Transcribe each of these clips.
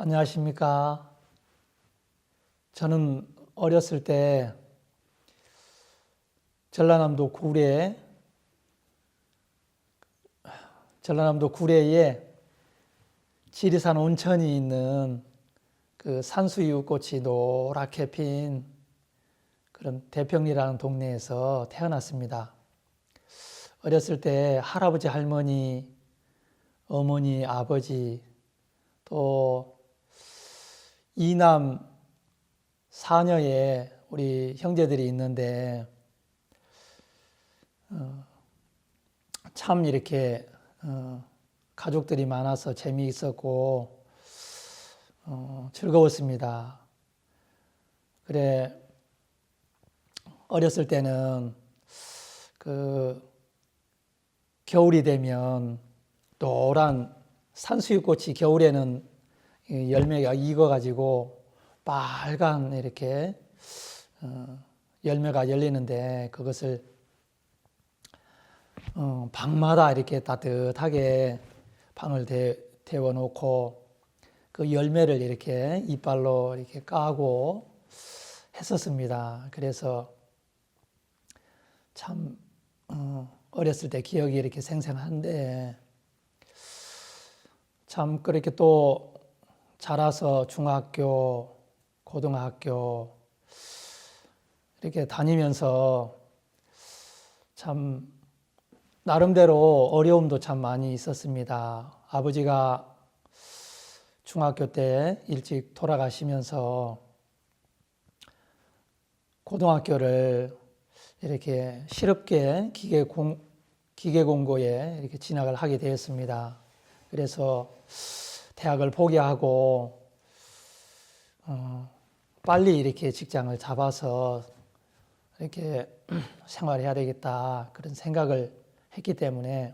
안녕하십니까. 저는 어렸을 때 전라남도 구례에 지리산 온천이 있는 그 산수유꽃이 노랗게 핀 그런 대평리라는 동네에서 태어났습니다. 어렸을 때 할아버지, 할머니, 어머니, 아버지, 또 이남 사녀의 우리 형제들이 있는데 참 이렇게 가족들이 많아서 재미있었고 즐거웠습니다. 그래 어렸을 때는 그 겨울이 되면 노란 산수유꽃이 겨울에는 열매가 익어가지고 빨간 이렇게 열매가 열리는데 그것을 방마다 이렇게 따뜻하게 방을 데워놓고 그 열매를 이렇게 이빨로 이렇게 까고 했었습니다. 그래서 참 어렸을 때 기억이 이렇게 생생한데 참 그렇게 또 자라서 중학교, 고등학교 이렇게 다니면서 참 나름대로 어려움도 참 많이 있었습니다. 아버지가 중학교 때 일찍 돌아가시면서 고등학교를 이렇게 실업계 기계공고에 이렇게 진학을 하게 되었습니다. 그래서 대학을 포기하고 빨리 이렇게 직장을 잡아서 이렇게 생활해야 되겠다 그런 생각을 했기 때문에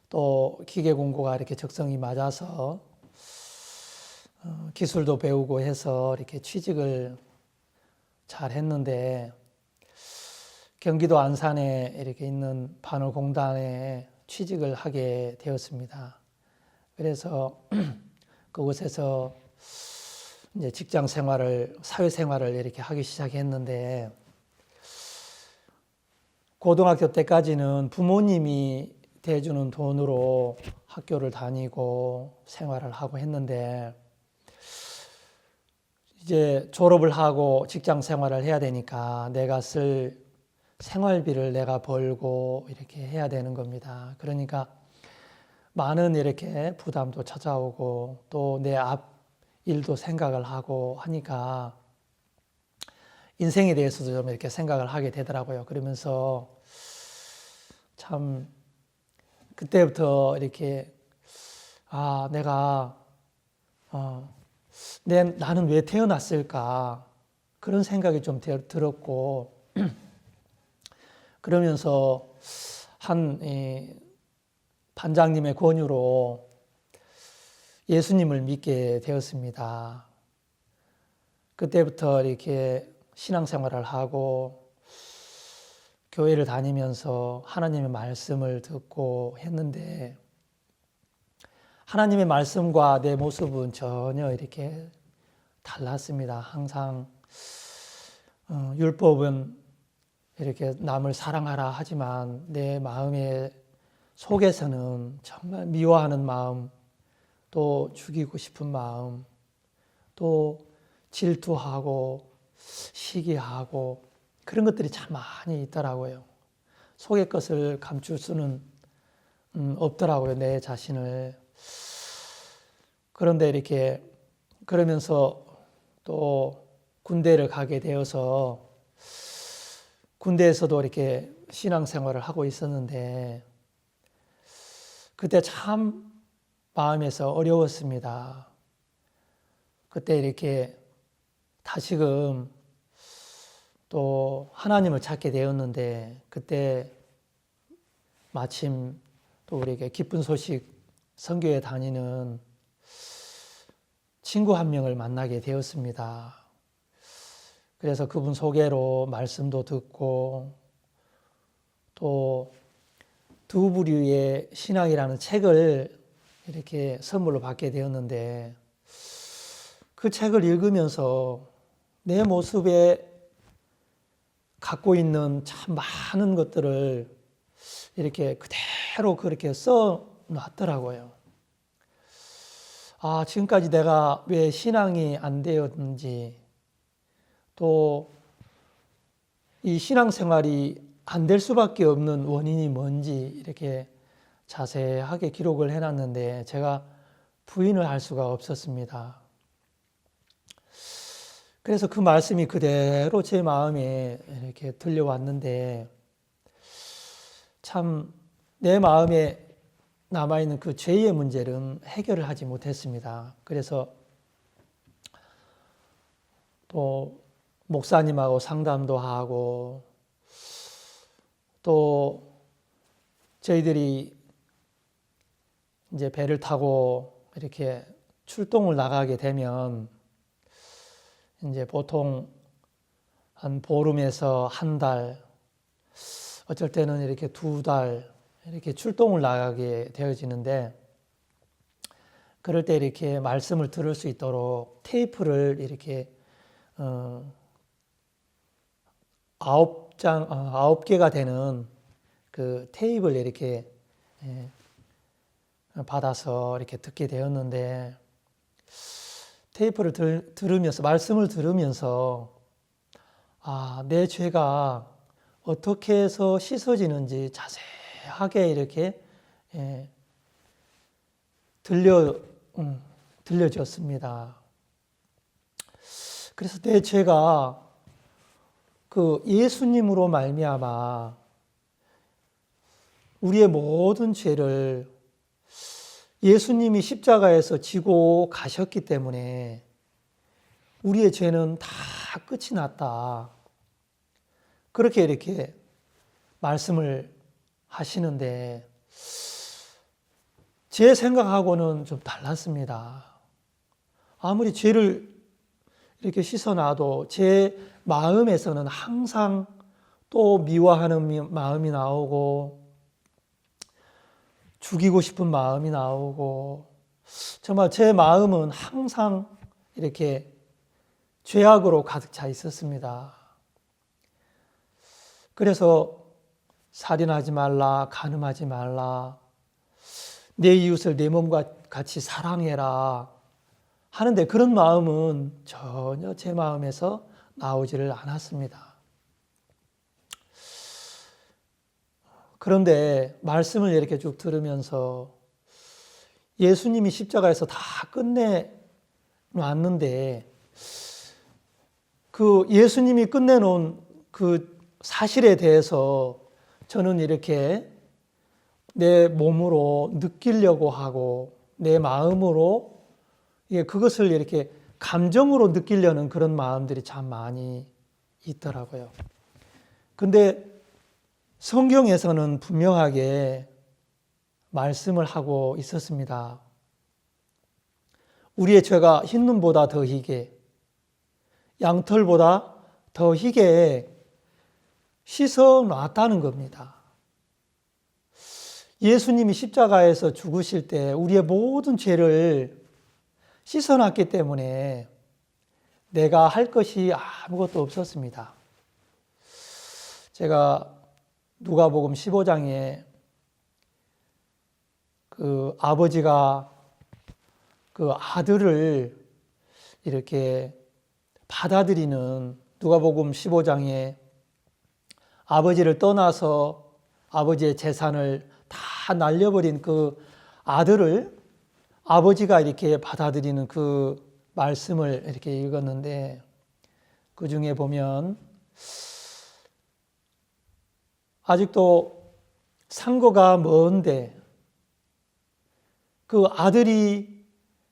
또 기계공고가 이렇게 적성이 맞아서 기술도 배우고 해서 이렇게 취직을 잘 했는데 경기도 안산에 이렇게 있는 반월공단에 취직을 하게 되었습니다. 그래서 그곳에서 이제 직장 생활을, 사회 생활을 이렇게 하기 시작했는데 고등학교 때까지는 부모님이 대주는 돈으로 학교를 다니고 생활을 하고 했는데 이제 졸업을 하고 직장 생활을 해야 되니까 내가 쓸 생활비를 내가 벌고 이렇게 해야 되는 겁니다. 그러니까 많은 이렇게 부담도 찾아오고 또 내 앞 일도 생각을 하고 하니까 인생에 대해서도 좀 이렇게 생각을 하게 되더라고요. 그러면서 참 그때부터 이렇게 내가 나는 왜 태어났을까 그런 생각이 좀 들었고 그러면서 한 반장님의 권유로 예수님을 믿게 되었습니다. 그때부터 이렇게 신앙생활을 하고 교회를 다니면서 하나님의 말씀을 듣고 했는데 하나님의 말씀과 내 모습은 전혀 이렇게 달랐습니다. 항상 율법은 이렇게 남을 사랑하라 하지만 내 마음의 속에서는 정말 미워하는 마음, 또 죽이고 싶은 마음, 또 질투하고 시기하고 그런 것들이 참 많이 있더라고요. 속의 것을 감출 수는 없더라고요, 내 자신을. 그런데 이렇게 그러면서 또 군대를 가게 되어서 군대에서도 이렇게 신앙생활을 하고 있었는데 그때 참 마음에서 어려웠습니다. 그때 이렇게 다시금 또 하나님을 찾게 되었는데 그때 마침 또 우리에게 기쁜 소식 선교에 다니는 친구 한 명을 만나게 되었습니다. 그래서 그분 소개로 말씀도 듣고 또 두 부류의 신앙이라는 책을 이렇게 선물로 받게 되었는데 그 책을 읽으면서 내 모습에 갖고 있는 참 많은 것들을 이렇게 그대로 그렇게 써 놨더라고요. 지금까지 내가 왜 신앙이 안 되었는지, 또 이 신앙생활이 안 될 수밖에 없는 원인이 뭔지 이렇게 자세하게 기록을 해놨는데 제가 부인을 할 수가 없었습니다. 그래서 그 말씀이 그대로 제 마음에 이렇게 들려왔는데 참 내 마음에 남아있는 그 죄의 문제는 해결을 하지 못했습니다. 그래서 또 목사님하고 상담도 하고 또 저희들이 이제 배를 타고 이렇게 출동을 나가게 되면 이제 보통 한 보름에서 한 달, 어쩔 때는 이렇게 2달 이렇게 출동을 나가게 되어지는데 그럴 때 이렇게 말씀을 들을 수 있도록 테이프를 이렇게 9개가 되는 그 테이프를 이렇게 받아서 이렇게 듣게 되었는데 테이프를 들으면서 말씀을 들으면서 내 죄가 어떻게 해서 씻어지는지 자세하게 이렇게 들려졌습니다. 그래서 내 죄가 그 예수님으로 말미암아 우리의 모든 죄를 예수님이 십자가에서 지고 가셨기 때문에 우리의 죄는 다 끝이 났다. 그렇게 이렇게 말씀을 하시는데 제 생각하고는 좀 달랐습니다. 아무리 죄를 이렇게 씻어놔도 제 마음에서는 항상 또 미워하는 마음이 나오고 죽이고 싶은 마음이 나오고 정말 제 마음은 항상 이렇게 죄악으로 가득 차 있었습니다. 그래서 살인하지 말라, 간음하지 말라, 내 이웃을 내 몸과 같이 사랑해라 하는데 그런 마음은 전혀 제 마음에서 나오지를 않았습니다. 그런데 말씀을 이렇게 쭉 들으면서 예수님이 십자가에서 다 끝내놨는데 그 예수님이 끝내놓은 그 사실에 대해서 저는 이렇게 내 몸으로 느끼려고 하고 내 마음으로 그것을 이렇게 감정으로 느끼려는 그런 마음들이 참 많이 있더라고요. 근데 성경에서는 분명하게 말씀을 하고 있었습니다. 우리의 죄가 흰 눈보다 더 희게, 양털보다 더 희게 씻어 놨다는 겁니다. 예수님이 십자가에서 죽으실 때 우리의 모든 죄를 씻어 놨기 때문에 내가 할 것이 아무것도 없었습니다. 제가 누가복음 15장에 그 아버지가 그 아들을 이렇게 받아들이는 누가복음 15장에 아버지를 떠나서 아버지의 재산을 다 날려버린 그 아들을 아버지가 이렇게 받아들이는 그 말씀을 이렇게 읽었는데 그 중에 보면 아직도 상고가 먼데 그 아들이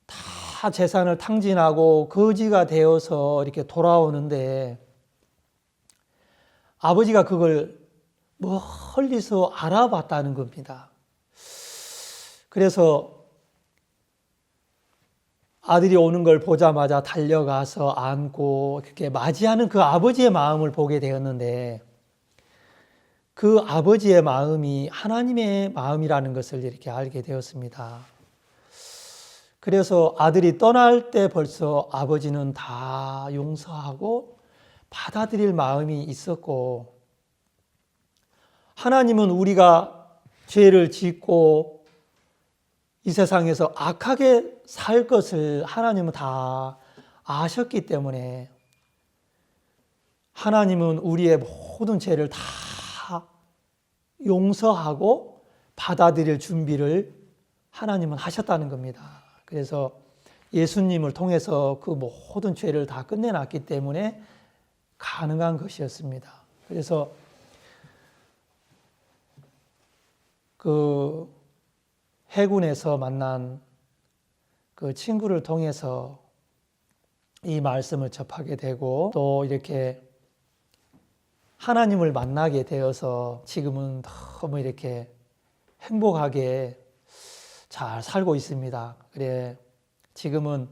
다 재산을 탕진하고 거지가 되어서 이렇게 돌아오는데 아버지가 그걸 멀리서 알아봤다는 겁니다. 그래서 아들이 오는 걸 보자마자 달려가서 안고 그렇게 맞이하는 그 아버지의 마음을 보게 되었는데 그 아버지의 마음이 하나님의 마음이라는 것을 이렇게 알게 되었습니다. 그래서 아들이 떠날 때 벌써 아버지는 다 용서하고 받아들일 마음이 있었고, 하나님은 우리가 죄를 짓고 이 세상에서 악하게 살 것을 하나님은 다 아셨기 때문에 하나님은 우리의 모든 죄를 다 용서하고 받아들일 준비를 하나님은 하셨다는 겁니다. 그래서 예수님을 통해서 그 모든 죄를 다 끝내놨기 때문에 가능한 것이었습니다. 그래서 그 해군에서 만난 그 친구를 통해서 이 말씀을 접하게 되고 또 이렇게 하나님을 만나게 되어서 지금은 너무 이렇게 행복하게 잘 살고 있습니다. 그래, 지금은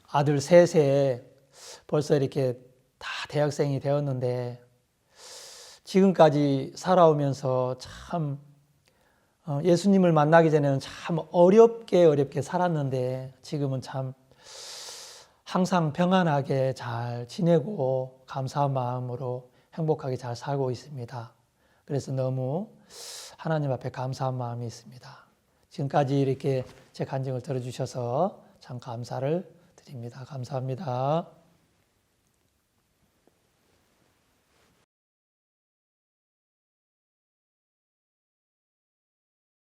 아들 셋에 벌써 이렇게 다 대학생이 되었는데 지금까지 살아오면서 참 예수님을 만나기 전에는 참 어렵게 살았는데 지금은 참 항상 평안하게 잘 지내고 감사한 마음으로 행복하게 잘 살고 있습니다. 그래서 너무 하나님 앞에 감사한 마음이 있습니다. 지금까지 이렇게 제 간증을 들어주셔서 참 감사를 드립니다. 감사합니다.